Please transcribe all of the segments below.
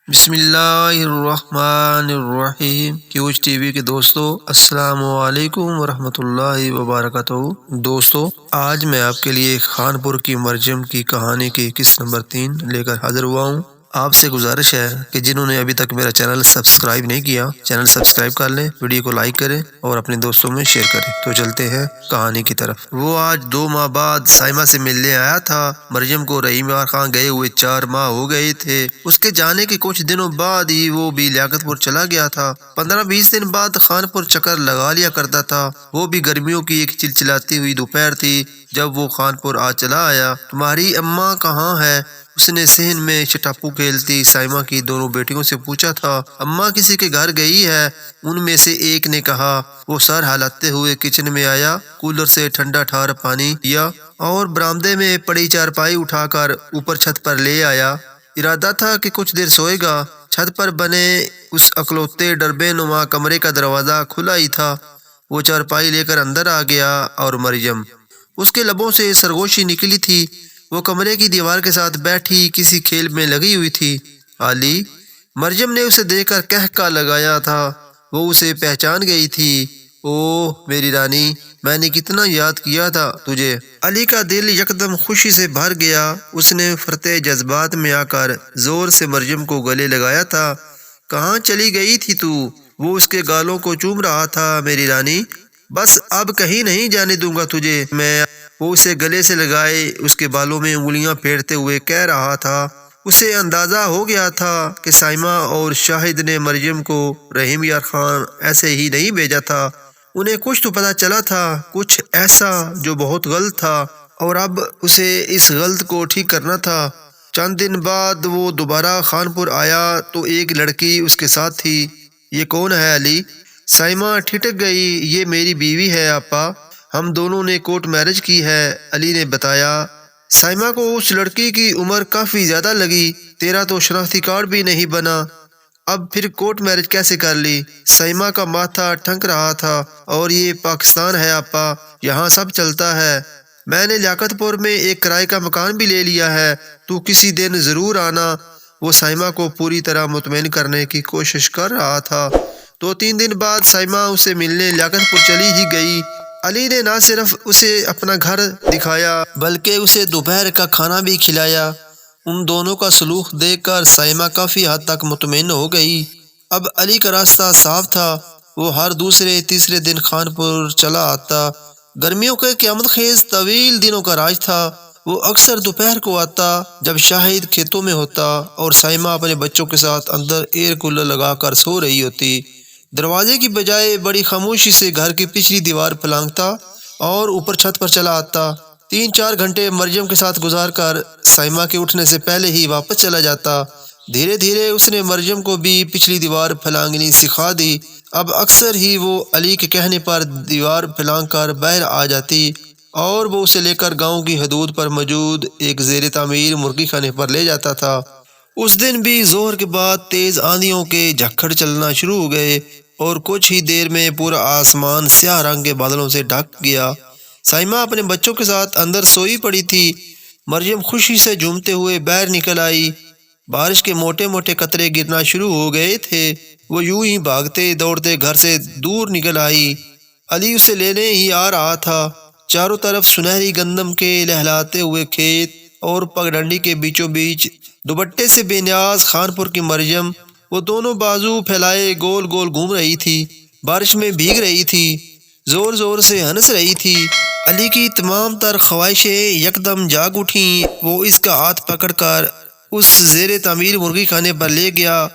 بسم اللہ الرحمن الرحیم کیوچ ٹی وی کے دوستو، السلام علیکم ورحمۃ اللہ وبرکاتہ۔ دوستو، آج میں آپ کے لیے خانپور کی مریم کی کہانی کی قسط نمبر 3 لے کر حاضر ہوا ہوں۔ آپ سے گزارش ہے کہ جنہوں نے ابھی تک میرا چینل سبسکرائب نہیں کیا، چینل سبسکرائب کر لیں، ویڈیو کو لائک کریں اور اپنے دوستوں میں شیئر کریں۔ تو چلتے ہیں کہانی کی طرف۔ وہ آج 2 ماہ بعد سائمہ سے ملنے آیا تھا۔ مریم کو رحیم یار خان گئے ہوئے 4 ماہ ہو گئے تھے۔ اس کے جانے کے کچھ دنوں بعد ہی وہ بھی لیاقت پور چلا گیا تھا۔ 15-20 دن بعد خانپور چکر لگا لیا کرتا تھا۔ وہ بھی گرمیوں کی ایک چلچلاتی ہوئی دوپہر تھی جب وہ خانپور چلا آیا۔ تمہاری اماں کہاں ہے؟ اس نے صحن میں چٹاپو کھیلتی سائمہ کی دونوں بیٹیوں سے پوچھا تھا۔ اماں کسی کے گھر گئی ہے، ان میں سے ایک نے کہا۔ وہ سر ہلاتے ہوئے کچن میں آیا، کولر سے ٹھنڈا ٹھار پانی پیا اور برآمدے میں پڑی چارپائی اٹھا کر اوپر چھت پر لے آیا۔ ارادہ تھا کہ کچھ دیر سوئے گا۔ چھت پر بنے اس اکلوتے ڈربے نما کمرے کا دروازہ کھلا ہی تھا۔ وہ چارپائی لے کر اندر آ گیا اور مریم، اس کے لبوں سے سرگوشی نکلی تھی۔ وہ کمرے کی دیوار کے ساتھ بیٹھی کسی کھیل میں لگی ہوئی تھی۔ علی، مریم نے اسے دیکھ کر کہکا لگایا تھا۔ وہ اسے پہچان گئی تھی۔ اوہ میری رانی، میں نے کتنا یاد کیا تھا تجھے۔ علی کا دل یکدم خوشی سے بھر گیا۔ اس نے فرتے جذبات میں آ کر زور سے مریم کو گلے لگایا تھا۔ کہاں چلی گئی تھی تو؟ وہ اس کے گالوں کو چوم رہا تھا۔ میری رانی، بس اب کہیں نہیں جانے دوں گا تجھے میں۔ وہ اسے گلے سے لگائے اس کے بالوں میں انگلیاں پھیرتے ہوئے کہہ رہا تھا۔ اسے اندازہ ہو گیا تھا کہ سائمہ اور شاہد نے مریم کو رحیم یار خان ایسے ہی نہیں بھیجا تھا۔ انہیں کچھ تو پتہ چلا تھا، کچھ ایسا جو بہت غلط تھا، اور اب اسے اس غلط کو ٹھیک کرنا تھا۔ چند دن بعد وہ دوبارہ خانپور آیا تو ایک لڑکی اس کے ساتھ تھی۔ یہ کون ہے علی؟ سائمہ ٹھٹک گئی۔ یہ میری بیوی ہے آپا، ہم دونوں نے کورٹ میرج کی ہے، علی نے بتایا۔ سائمہ کو اس لڑکی کی عمر کافی زیادہ لگی۔ تیرا تو شناختی کارڈ بھی نہیں بنا، اب پھر کورٹ میرج کیسے کر لی؟ سائمہ کا ماتھا ٹھنک رہا تھا۔ اور یہ پاکستان ہے آپا، یہاں سب چلتا ہے۔ میں نے لیاقت پور میں ایک کرائے کا مکان بھی لے لیا ہے، تو کسی دن ضرور آنا۔ وہ سائمہ کو پوری طرح مطمئن کرنے کی کوشش کر رہا تھا۔ 2-3 دن بعد سائمہ اسے ملنے لیاقت پور چلی ہی گئی۔ علی نے نہ صرف اسے اپنا گھر دکھایا بلکہ اسے دوپہر کا کھانا بھی کھلایا۔ ان دونوں کا سلوک دیکھ کر سائمہ کافی حد تک مطمئن ہو گئی۔ اب علی کا راستہ صاف تھا۔ وہ ہر دوسرے-تیسرے دن خانپور چلا آتا۔ گرمیوں کے قیامت خیز طویل دنوں کا راج تھا۔ وہ اکثر دوپہر کو آتا جب شاہد کھیتوں میں ہوتا اور سائمہ اپنے بچوں کے ساتھ اندر ایئر کولر لگا کر سو رہی ہوتی۔ دروازے کی بجائے بڑی خاموشی سے گھر کی پچھلی دیوار پھلانگتا اور اوپر چھت پر چلا آتا۔ 3-4 گھنٹے مریم کے ساتھ گزار کر سائمہ کے اٹھنے سے پہلے ہی واپس چلا جاتا۔ دھیرے دھیرے اس نے مریم کو بھی پچھلی دیوار پھلانگنی سکھا دی۔ اب اکثر ہی وہ علی کے کہنے پر دیوار پھلانگ کر باہر آ جاتی اور وہ اسے لے کر گاؤں کی حدود پر موجود ایک زیر تعمیر مرغی خانے پر لے جاتا تھا۔ اس دن بھی ظہر کے بعد تیز آندھیوں کے جھکڑ چلنا شروع ہو گئے اور کچھ ہی دیر میں پورا آسمان سیاہ رنگ کے بادلوں سے ڈھک گیا۔ سائمہ اپنے بچوں کے ساتھ اندر سوئی پڑی تھی۔ مریم خوشی سے جھومتے ہوئے باہر نکل آئی۔ بارش کے موٹے موٹے قطرے گرنا شروع ہو گئے تھے۔ وہ یوں ہی بھاگتے دوڑتے گھر سے دور نکل آئی۔ علی اسے لینے ہی آ رہا تھا۔ چاروں طرف سنہری گندم کے لہلاتے ہوئے کھیت اور پگڈنڈی کے بیچوں بیچ دوپٹے سے بے نیاز خانپور کی مریم، وہ دونوں بازو پھیلائے گول گول گھوم رہی تھی، بارش میں بھیگ رہی تھی، زور زور سے ہنس رہی تھی۔ علی کی تمام تر خواہشیں یکدم جاگ اٹھیں۔ وہ اس کا ہاتھ پکڑ کر اس زیر تعمیر مرغی خانے پر لے گیا۔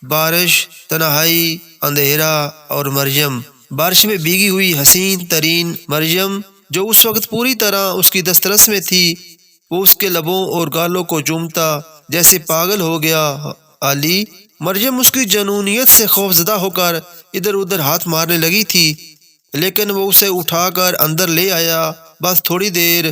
بارش، تنہائی، اندھیرا اور مریم، بارش میں بھیگی ہوئی حسین ترین مریم جو اس وقت پوری طرح اس کی دسترس میں تھی۔ وہ اس کے لبوں اور گالوں کو چومتا جیسے پاگل ہو گیا۔ علی، مریم اس کی جنونیت سے خوف زدہ ہو کر ادھر ادھر ہاتھ مارنے لگی تھی، لیکن وہ اسے اٹھا کر اندر لے آیا۔ بس تھوڑی دیر۔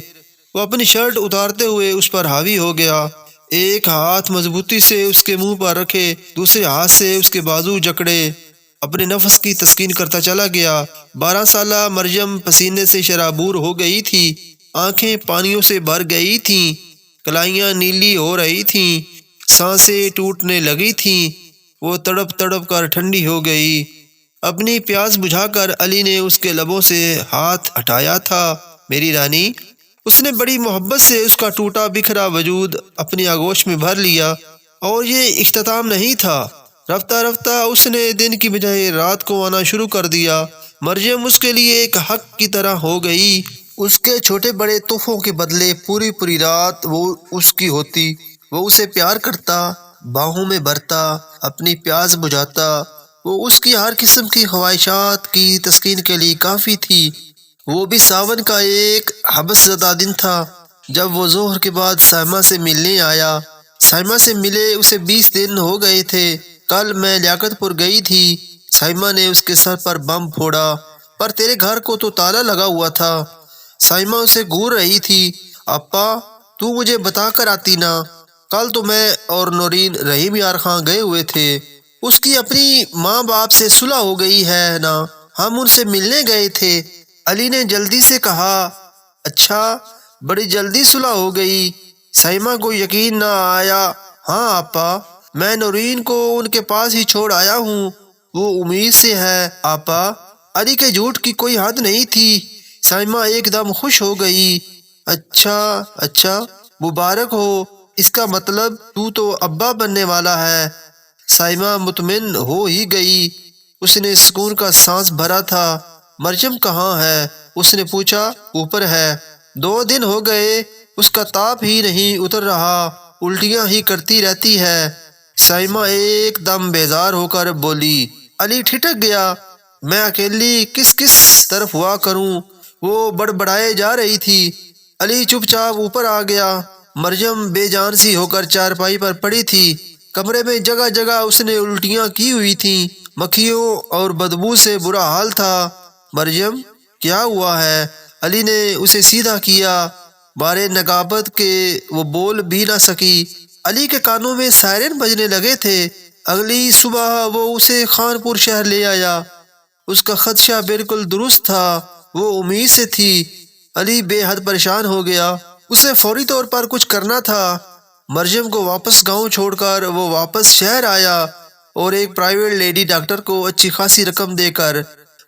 وہ اپنی شرٹ اتارتے ہوئے اس پر حاوی ہو گیا۔ ایک ہاتھ مضبوطی سے اس کے منہ پر رکھے، دوسرے ہاتھ سے اس کے بازو جکڑے، اپنے نفس کی تسکین کرتا چلا گیا۔ 12 سالہ مریم پسینے سے شرابور ہو گئی تھی، آنکھیں پانیوں سے بھر گئی تھیں، کلائیاں نیلی ہو رہی تھیں۔ سانسیں ٹوٹنے لگی تھیں، وہ تڑپ تڑپ کر ٹھنڈی ہو گئی۔ اپنی پیاس بجھا کر علی نے اس کے لبوں سے ہاتھ ہٹایا تھا۔ میری رانی، اس نے بڑی محبت سے اس کا ٹوٹا بکھرا وجود اپنی آغوش میں بھر لیا۔ اور یہ اختتام نہیں تھا، رفتہ رفتہ اس نے دن کی بجائے رات کو آنا شروع کر دیا۔ مریم اس کے لیے ایک حق کی طرح ہو گئی۔ اس کے چھوٹے بڑے تحفوں کے بدلے پوری پوری رات وہ اس کی ہوتی۔ وہ اسے پیار کرتا، باہوں میں بھرتا، اپنی پیاس بجھاتا۔ وہ اس کی ہر قسم کی خواہشات کی تسکین کے لیے کافی تھی۔ وہ بھی ساون کا ایک حبس زدہ دن تھا جب وہ ظہر کے بعد سائمہ سے ملنے آیا۔ سائمہ سے ملے اسے 20 دن ہو گئے تھے۔ کل میں لیاقت پور گئی تھی، سائمہ نے اس کے سر پر بم پھوڑا، پر تیرے گھر کو تو تالا لگا ہوا تھا۔ سائمہ اسے گھور رہی تھی۔ اپا، تو مجھے بتا کر آتی نا، کل تو میں اور نورین رحیم یار خاں گئے ہوئے تھے۔ اس کی اپنی ماں باپ سے صلح ہو گئی ہے نا، ہم ان سے ملنے گئے تھے۔ علی نے جلدی سے کہا۔ اچھا، بڑی جلدی صلح ہو گئی؟ سائمہ کو یقین نہ آیا۔ ہاں آپا، میں نورین کو ان کے پاس ہی چھوڑ آیا ہوں، وہ امید سے ہے آپا۔ علی کے جھوٹ کی کوئی حد نہیں تھی۔ سائمہ ایک دم خوش ہو گئی۔ اچھا اچھا، مبارک ہو، اس کا مطلب تو ابا بننے والا ہے۔ سائمہ مطمئن ہو ہی گئی۔ اس نے سکون کا سانس بھرا تھا۔ مریم کہاں ہے؟ اس نے پوچھا۔ اوپر ہے، 2 دن ہو گئے اس کا تاپ ہی نہیں اتر رہا، الٹیاں ہی کرتی رہتی ہے۔ سائمہ ایک دم بیزار ہو کر بولی۔ علی ٹھٹک گیا۔ میں اکیلی کس طرف ہوا کروں؟ وہ بڑبڑائے جا رہی تھی۔ علی چپ چاپ اوپر آ گیا۔ مریم بے جان سی ہو کر چارپائی پر پڑی تھی۔ کمرے میں جگہ جگہ اس نے الٹیاں کی ہوئی تھیں، مکھیوں اور بدبو سے برا حال تھا۔ مریم، کیا ہوا ہے؟ علی نے اسے سیدھا کیا۔ بارے نگابت کے وہ بول بھی نہ سکی۔ علی کے کانوں میں سائرن بجنے لگے تھے۔ اگلی صبح وہ اسے خانپور شہر لے آیا۔ اس کا خدشہ بالکل درست تھا، وہ امید سے تھی۔ علی بے حد پریشان ہو گیا۔ اسے فوری طور پر کچھ کرنا تھا۔ مریم کو واپس گاؤں چھوڑ کر وہ واپس شہر آیا اور ایک پرائیویٹ لیڈی ڈاکٹر کو اچھی خاصی رقم دے کر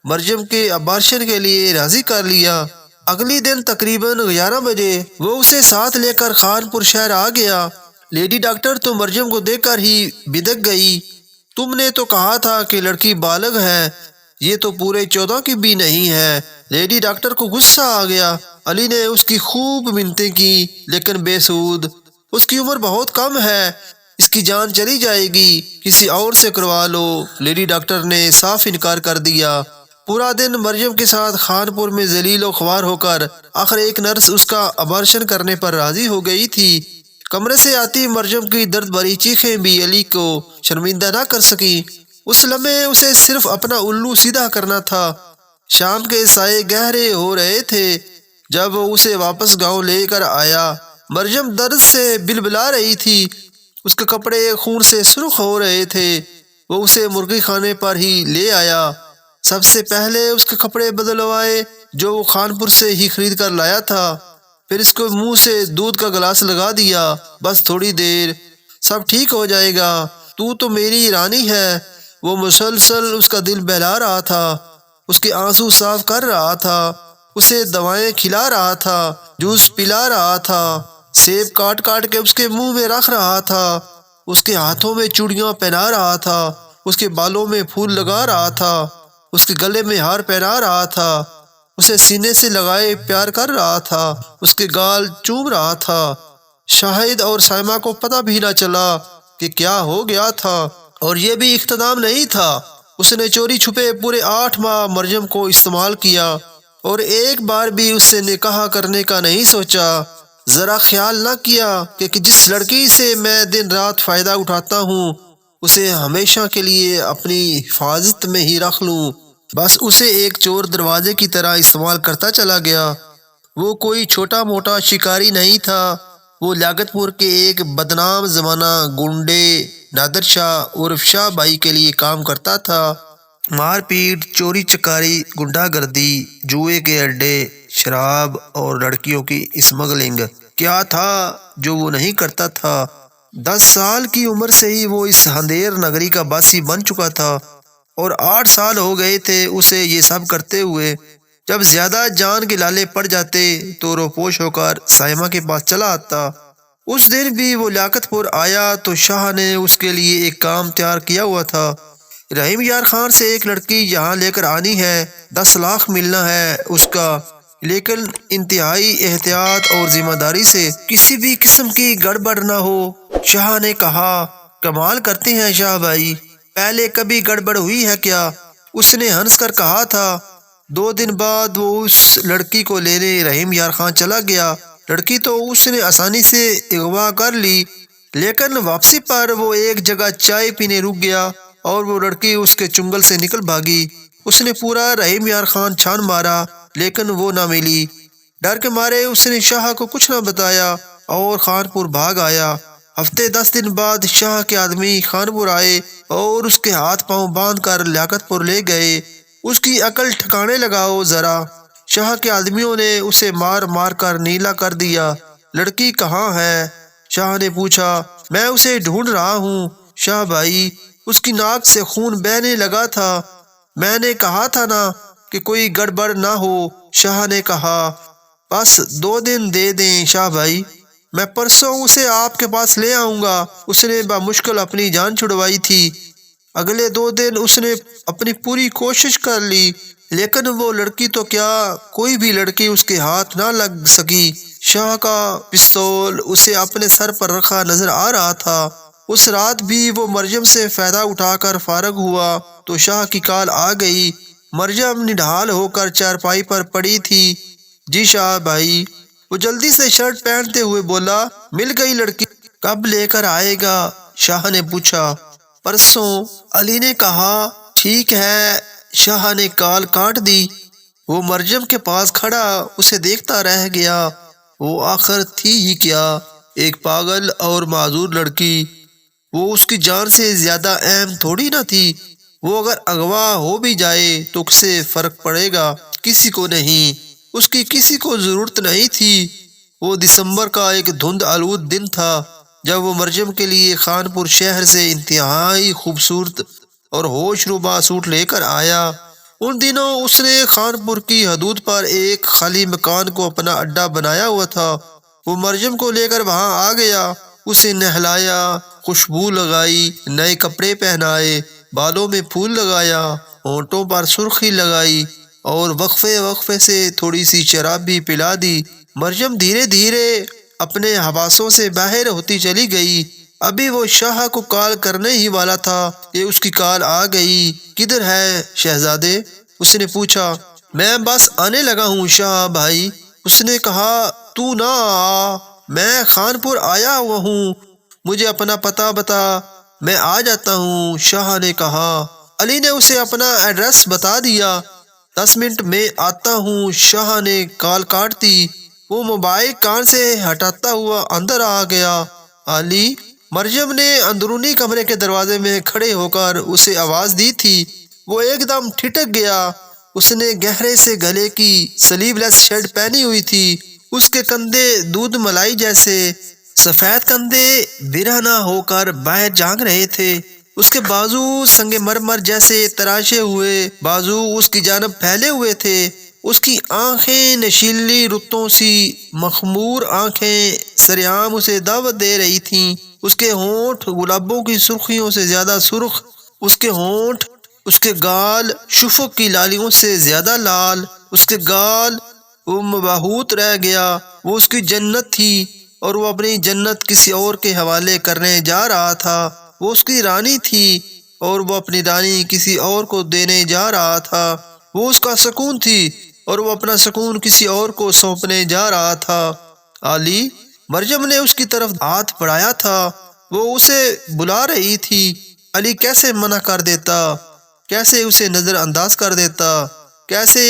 مریم کے ابارشن کے لیے راضی کر لیا۔ اگلی دن تقریباً 11 بجے وہ اسے ساتھ لے کر خانپور شہر آ گیا۔ لیڈی ڈاکٹر تو مریم کو دیکھ کر ہی بدک گئی۔ تم نے تو کہا تھا کہ لڑکی بالغ ہے، یہ تو پورے 14 کی بھی نہیں ہے۔ لیڈی ڈاکٹر کو غصہ آ گیا۔ علی نے اس کی خوب منتیں کی، لیکن بے سود۔ اس کی عمر بہت کم ہے، اس کی جان چلی جائے گی، کسی اور سے کروا لو۔ لیڈی ڈاکٹر نے صاف انکار کر دیا۔ پورا دن مریم کے ساتھ خانپور میں ذلیل و خوار ہو کر آخر ایک نرس اس کا ابارشن کرنے پر راضی ہو گئی تھی۔ کمرے سے آتی مریم کی درد بھری چیخیں بھی علی کو شرمندہ نہ کر سکی۔ اس لمحے اسے صرف اپنا الو سیدھا کرنا تھا۔ شام کے سائے گہرے ہو رہے تھے جب وہ اسے واپس گاؤں لے کر آیا۔ مریم درد سے بلبلا رہی تھی، اس کے کپڑے خون سے سرخ ہو رہے تھے۔ وہ اسے مرغی خانے پر ہی لے آیا۔ سب سے پہلے اس کے کپڑے بدلوائے جو وہ خانپور سے ہی خرید کر لایا تھا، پھر اس کو منہ سے دودھ کا گلاس لگا دیا۔ بس تھوڑی دیر، سب ٹھیک ہو جائے گا، تو میری رانی ہے۔ وہ مسلسل اس کا دل بہلا رہا تھا، اس کے آنسو صاف کر رہا تھا، اسے دوائیں کھلا رہا تھا، جوس پلا رہا تھا، سیب کاٹ کاٹ کے اس کے منہ میں رکھ رہا تھا، اس کے ہاتھوں میں چوڑیاں پہنا رہا تھا، اس کے بالوں میں پھول لگا رہا تھا، اس کے گلے میں ہار پہنا رہا تھا، اسے سینے سے لگائے پیار کر رہا تھا، اس کے گال چوم رہا تھا۔ شاہد اور سائمہ کو پتہ بھی نہ چلا کہ کیا ہو گیا تھا۔ اور یہ بھی اختتام نہیں تھا، اس نے چوری چھپے پورے 8 ماہ مریم کو استعمال کیا اور ایک بار بھی اس سے نکاح کرنے کا نہیں سوچا۔ ذرا خیال نہ کیا کہ جس لڑکی سے میں دن رات فائدہ اٹھاتا ہوں اسے ہمیشہ کے لیے اپنی حفاظت میں ہی رکھ لوں۔ بس اسے ایک چور دروازے کی طرح استعمال کرتا چلا گیا۔ وہ کوئی چھوٹا موٹا شکاری نہیں تھا، وہ لیاقت پور کے ایک بدنام زمانہ گنڈے نادر شاہ عرف شاہ بھائی کے لیے کام کرتا تھا۔ مار پیٹ، چوری چکاری، گنڈا گردی، جوئے کے اڈے، شراب اور لڑکیوں کی اسمگلنگ، کیا تھا جو وہ نہیں کرتا تھا۔ 10 سال کی عمر سے ہی وہ اس اندھیر نگری کا باسی بن چکا تھا اور 8 سال ہو گئے تھے اسے یہ سب کرتے ہوئے۔ جب زیادہ جان کے لالے پڑ جاتے تو روپوش ہو کر سائمہ کے پاس چلا آتا۔ اس دن بھی وہ لیاقت پور آیا تو شاہ نے اس کے لیے ایک کام تیار کیا ہوا تھا۔ رحیم یار خان سے ایک لڑکی یہاں لے کر آنی ہے، 10 لاکھ ملنا ہے اس کا، لیکن انتہائی احتیاط اور ذمہ داری سے، کسی بھی قسم کی گڑبڑ نہ ہو۔ شاہ نے کہا، کمال کرتے ہیں شاہ بھائی، پہلے کبھی گڑبڑ ہوئی ہے کیا؟ اس نے ہنس کر کہا تھا۔ 2 دن بعد وہ اس لڑکی کو لینے رحیم یار خان چلا گیا۔ لڑکی تو اس نے آسانی سے اغوا کر لی، لیکن واپسی پر وہ ایک جگہ چائے پینے رک گیا اور وہ لڑکی اس کے چنگل سے نکل بھاگی۔ اس نے پورا رحیم یار خان چھان مارا لیکن وہ نہ ملی۔ ڈر کے مارے اس نے شاہ کو کچھ نہ بتایا اور خانپور بھاگ آیا۔ ہفتے 10 دن بعد شاہ کے آدمی خانپور آئے اور اس کے ہاتھ پاؤں باندھ کر لیاقت پور لے گئے۔ اس کی عقل ٹھکانے لگاؤ ذرا۔ شاہ کے آدمیوں نے اسے مار مار کر نیلا کر دیا۔ لڑکی کہاں ہے؟ شاہ نے پوچھا۔ میں اسے ڈھونڈ رہا ہوں شاہ بھائی، اس کی ناک سے خون بہنے لگا تھا۔ میں نے کہا تھا نا کہ کوئی گڑبڑ نہ ہو، شاہ نے کہا۔ بس 2 دن دے دیں شاہ بھائی، میں پرسوں اسے آپ کے پاس لے آؤں گا۔ اس نے بمشکل اپنی جان چھڑوائی تھی۔ اگلے 2 دن اس نے اپنی پوری کوشش کر لی، لیکن وہ لڑکی تو کیا، کوئی بھی لڑکی اس کے ہاتھ نہ لگ سکی۔ شاہ کا پستول اسے اپنے سر پر رکھا نظر آ رہا تھا۔ اس رات بھی وہ مریم سے فائدہ اٹھا کر فارغ ہوا تو شاہ کی کال آ گئی۔ مریم نڈھال ہو کر چارپائی پر پڑی تھی۔ جی شاہ بھائی، وہ جلدی سے شرٹ پہنتے ہوئے بولا۔ مل گئی لڑکی؟ کب لے کر آئے گا؟ شاہ نے پوچھا۔ پرسوں، علی نے کہا۔ ٹھیک ہے۔ شاہ نے کال کاٹ دی۔ وہ مریم کے پاس کھڑا اسے دیکھتا رہ گیا۔ وہ آخر تھی ہی کیا، ایک پاگل اور معذور لڑکی۔ وہ اس کی جان سے زیادہ اہم تھوڑی نہ تھی۔ وہ اگر اغوا ہو بھی جائے تو کسے فرق پڑے گا؟ کسی کو نہیں۔ اس کی کسی کو ضرورت نہیں تھی۔ وہ دسمبر کا ایک دھند آلود دن تھا جب وہ مریم کے لیے خانپور شہر سے انتہائی خوبصورت اور ہوش ربا سوٹ لے کر آیا۔ ان دنوں اس نے خانپور کی حدود پر ایک خالی مکان کو اپنا اڈا بنایا ہوا تھا۔ وہ مریم کو لے کر وہاں آ گیا، اسے نہلایا، خوشبو لگائی، نئے کپڑے پہنائے، بالوں میں پھول لگایا، ہونٹوں پر سرخی لگائی اور وقفے وقفے سے تھوڑی سی شراب بھی پلا دی۔ مریم دھیرے دھیرے اپنے حواسوں سے باہر ہوتی چلی گئی۔ ابھی وہ شاہ کو کال کرنے ہی والا تھا کہ اس کی کال آ گئی۔ کدھر ہے شہزادے؟ اس نے پوچھا۔ میں بس آنے لگا ہوں شاہ بھائی۔ اس نے کہا، تو نہ آ، میں خانپور آیا ہوا ہوں، مجھے اپنا پتہ بتا، میں آ جاتا ہوں، شاہ نے کہا۔ علی نے اسے اپنا ایڈریس بتا دیا۔ 10 منٹ میں آتا ہوں، شاہ نے کال کاٹ دی۔ وہ موبائل کان سے ہٹاتا ہوا اندر آ گیا۔ علی؟ مریم نے اندرونی کمرے کے دروازے میں کھڑے ہو کر اسے آواز دی تھی۔ وہ ایک دم ٹھٹک گیا۔ اس نے گہرے سے گلے کی سلیو لیس شرٹ پہنی ہوئی تھی۔ اس کے کندھے دودھ ملائی جیسے سفید کندھے برہنہ ہو کر باہر جھانک رہے تھے۔ اس کے بازو سنگ مرمر جیسے تراشے ہوئے بازو اس کی جانب پھیلے ہوئے تھے۔ اس کی آنکھیں نشیلی رتوں سی مخمور آنکھیں سریعام اسے دعوت دے رہی تھیں۔ اس کے ہونٹ گلابوں کی سرخیوں سے زیادہ سرخ، اس کے ہونٹ، اس کے گال شفق کی لالیوں سے زیادہ لال، اس کے گال وہ مبہوت رہ گیا۔ وہ اس کی جنت تھی اور وہ اپنی جنت کسی اور کے حوالے کرنے جا رہا تھا۔ وہ اس کی رانی تھی اور وہ اپنی رانی کسی اور کو دینے جا رہا تھا۔ وہ اس کا سکون تھی اور وہ اپنا سکون کسی اور کو سونپنے جا رہا تھا۔ علی؟ مریم نے اس کی طرف ہاتھ بڑھایا تھا۔ وہ اسے بلا رہی تھی۔ علی کیسے منع کر دیتا، کیسے اسے نظر انداز کر دیتا، کیسے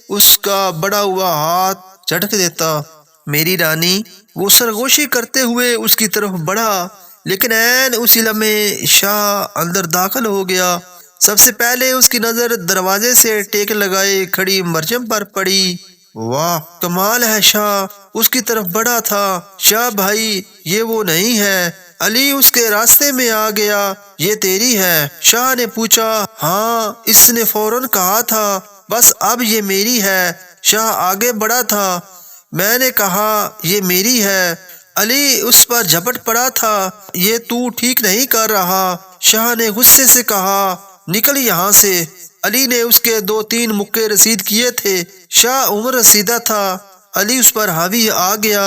اس کا بڑا ہوا ہاتھ جھٹک دیتا۔ میری رانی؟ وہ سرگوشی کرتے ہوئے اس کی طرف بڑھا، لیکن عین اسی لمحے شاہ اندر داخل ہو گیا۔ سب سے پہلے اس کی نظر دروازے سے ٹیک لگائے کھڑی مریم پر پڑی۔ واہ کمال ہے! شاہ اس کی طرف بڑھا تھا۔ شاہ بھائی، یہ وہ نہیں ہے، علی اس کے راستے میں آ گیا۔ یہ تیری ہے؟ شاہ نے پوچھا۔ ہاں، اس نے فوراً کہا تھا۔ بس اب یہ میری ہے۔ شاہ آگے بڑھا تھا۔ میں نے کہا یہ میری ہے۔ علی اس پر جھپٹ پڑا تھا۔ یہ تو ٹھیک نہیں کر رہا۔ شاہ نے غصے سے کہا، نکل یہاں سے۔ علی نے اس کے 2-3 مکے رسید کیے تھے۔ شاہ عمر رسیدہ تھا۔ علی اس پر حاوی آ گیا۔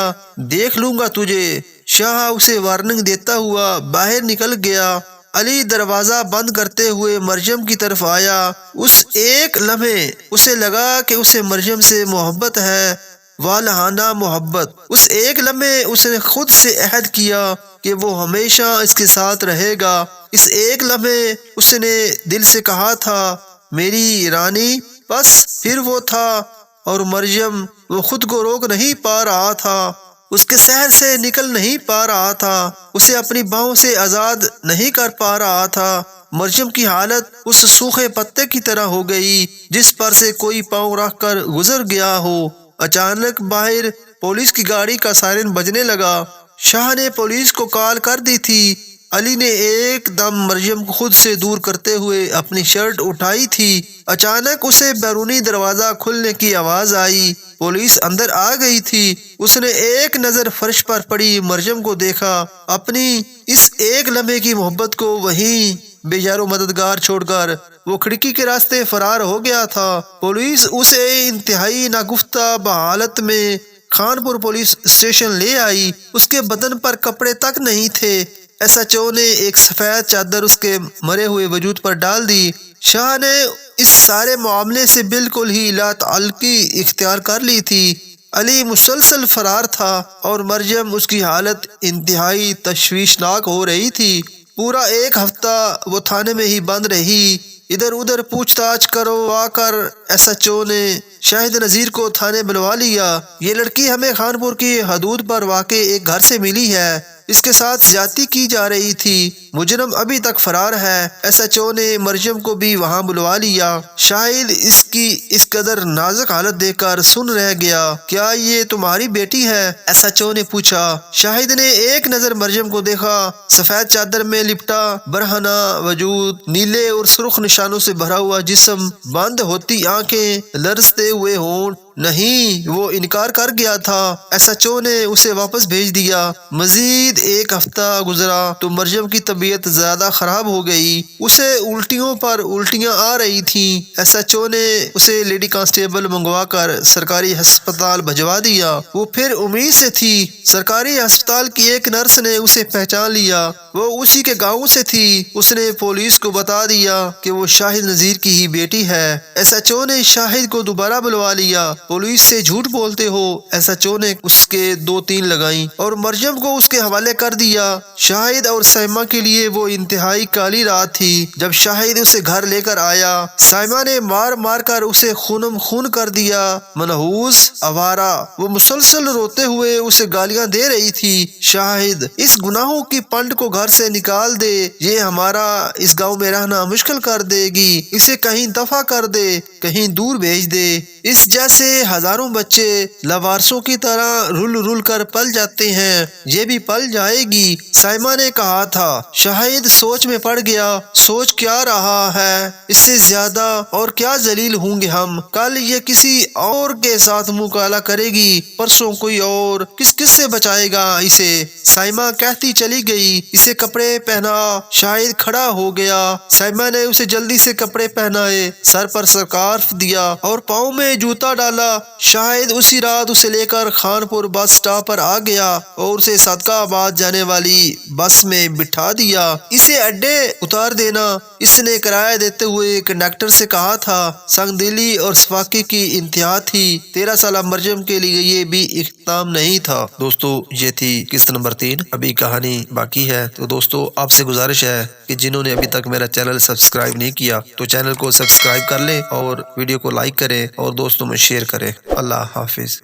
دیکھ لوں گا تجھے۔ شاہ اسے وارننگ دیتا ہوا باہر نکل گیا۔ علی دروازہ بند کرتے ہوئے مریم کی طرف آیا۔ اس ایک لمحے اسے لگا کہ اسے مریم سے محبت ہے، والہانہ محبت۔ اس ایک لمحے اس نے خود سے عہد کیا کہ وہ ہمیشہ اس کے ساتھ رہے گا۔ اس ایک لمحے اس نے دل سے کہا تھا، میری رانی۔ بس پھر وہ تھا اور مریم، وہ خود کو روک نہیں پا رہا تھا، اس کے سحر سے نکل نہیں پا رہا تھا، اسے اپنی باہوں سے آزاد نہیں کر پا رہا تھا۔ مریم کی حالت اس سوکھے پتے کی طرح ہو گئی جس پر سے کوئی پاؤں رکھ کر گزر گیا ہو۔ اچانک باہر پولیس کی گاڑی کا سائرن بجنے لگا۔ شاہ نے پولیس کو کال کر دی تھی۔ علی نے ایک دم مریم کو خود سے دور کرتے ہوئے اپنی شرٹ اٹھائی تھی۔ اچانک اسے بیرونی دروازہ کھلنے کی آواز آئی۔ پولیس اندر آ گئی تھی۔ اس نے ایک نظر فرش پر پڑی مریم کو دیکھا، اپنی اس ایک لمحے کی محبت کو وہیں بے یار و مددگار چھوڑ کر وہ کھڑکی کے راستے فرار ہو گیا تھا۔ پولیس اسے انتہائی ناگفتہ حالت میں خانپور پولیس اسٹیشن لے آئی۔ اس کے بدن پر کپڑے تک نہیں تھے۔ ایس ایچ او نے ایک سفید چادر اس کے مرے ہوئے وجود پر ڈال دی۔ شاہ نے اس سارے معاملے سے بالکل ہی لا تعلقی اختیار کر لی تھی۔ علی مسلسل فرار تھا اور مریم، اس کی حالت انتہائی تشویشناک ہو رہی تھی۔ پورا 1 ہفتہ وہ تھانے میں ہی بند رہی۔ ادھر ادھر پوچھ تاچھ کروا کر ایس ایچ او نے شاہد نذیر کو تھانے بلوا لیا۔ یہ لڑکی ہمیں خانپور کی حدود پر واقع ایک گھر سے ملی ہے۔ اس کے ساتھ زیادتی کی جا رہی تھی۔ مجرم ابھی تک فرار ہے۔ ایس ایچ او نے مریم کو بھی وہاں بلوا لیا۔ شاہد اس کی اس قدر نازک حالت دیکھ کر سن رہ گیا۔ کیا یہ تمہاری بیٹی ہے؟ ایس ایچ او نے پوچھا۔ شاہد نے ایک نظر مریم کو دیکھا۔ سفید چادر میں لپٹا برہنہ وجود، نیلے اور سرخ نشانوں سے بھرا ہوا جسم، بند ہوتی آنکھیں، لرزتے ہوئے ہونٹ۔ نہیں، وہ انکار کر گیا تھا۔ ایس ایچ او نے اسے واپس بھیج دیا۔ مزید 1 ہفتہ گزرا تو مریم کی طبیعت زیادہ خراب ہو گئی۔ اسے الٹیوں پر الٹیاں آ رہی تھیں۔ ایس ایچ او نے اسے لیڈی کانسٹیبل منگوا کر سرکاری ہسپتال بھجوا دیا۔ وہ پھر امید سے تھی۔ سرکاری ہسپتال کی ایک نرس نے اسے پہچان لیا۔ وہ اسی کے گاؤں سے تھی۔ اس نے پولیس کو بتا دیا کہ وہ شاہد نذیر کی ہی بیٹی ہے۔ ایس ایچ او نے شاہد کو دوبارہ بلوا لیا۔ پولیس سے جھوٹ بولتے ہو؟ ایس ایچ او نے اس کے 2-3 لگائیں اور مریم کو اس کے حوالے کر دیا۔ شاہد اور سائمہ کے لیے وہ انتہائی کالی رات تھی۔ جب شاہد اسے گھر لے کر آیا، سائمہ نے مار مار کر اسے خونم خون کر دیا۔ منحوس، آوارہ، وہ مسلسل روتے ہوئے اسے گالیاں دے رہی تھی۔ شاہد، اس گناہوں کی پنڈ کو گھر سے نکال دے، یہ ہمارا اس گاؤں میں رہنا مشکل کر دے گی، اسے کہیں دفع کر دے، کہیں دور بھیج دے۔ اس جیسے ہزاروں بچے لاوارثوں کی طرح رل رل کر پل جاتے ہیں، یہ بھی پل جائے گی۔ سائمہ نے کہا تھا۔ شاہد سوچ میں پڑ گیا۔ سوچ کیا رہا ہے؟ اس سے زیادہ اور کیا ذلیل ہوں گے ہم؟ کل یہ کسی اور کے ساتھ منہ کالا کرے گی، پرسوں کوئی اور، کس کس سے بچائے گا اسے؟ سائمہ کہتی چلی گئی، اسے کپڑے پہنا۔ شاہد کھڑا ہو گیا۔ سائمہ نے اسے جلدی سے کپڑے پہنائے، سر پر سکارف دیا اور پاؤں میں جوتا ڈالا۔ شاہد اسی رات اسے لے کر خانپور بس سٹاپ پر آ گیا اور اسے صدقہ آباد جانے والی بس میں بٹھا دیا۔ اسے اڈے اتار دینا، اس نے کرایہ دیتے ہوئے کنڈکٹر سے کہا تھا۔ سنگ دلی اور سفاکی کی انتہا تھی۔ 13 سالہ مریم کے لیے یہ بھی اختتام نہیں تھا۔ دوستو، یہ تھی قسط نمبر 3۔ ابھی کہانی باقی ہے۔ تو دوستو، آپ سے گزارش ہے کہ جنہوں نے ابھی تک میرا چینل سبسکرائب نہیں کیا تو چینل کو سبسکرائب کر لیں اور ویڈیو کو لائک کریں اور دوستوں میں شیئر کریں۔ اللہ حافظ۔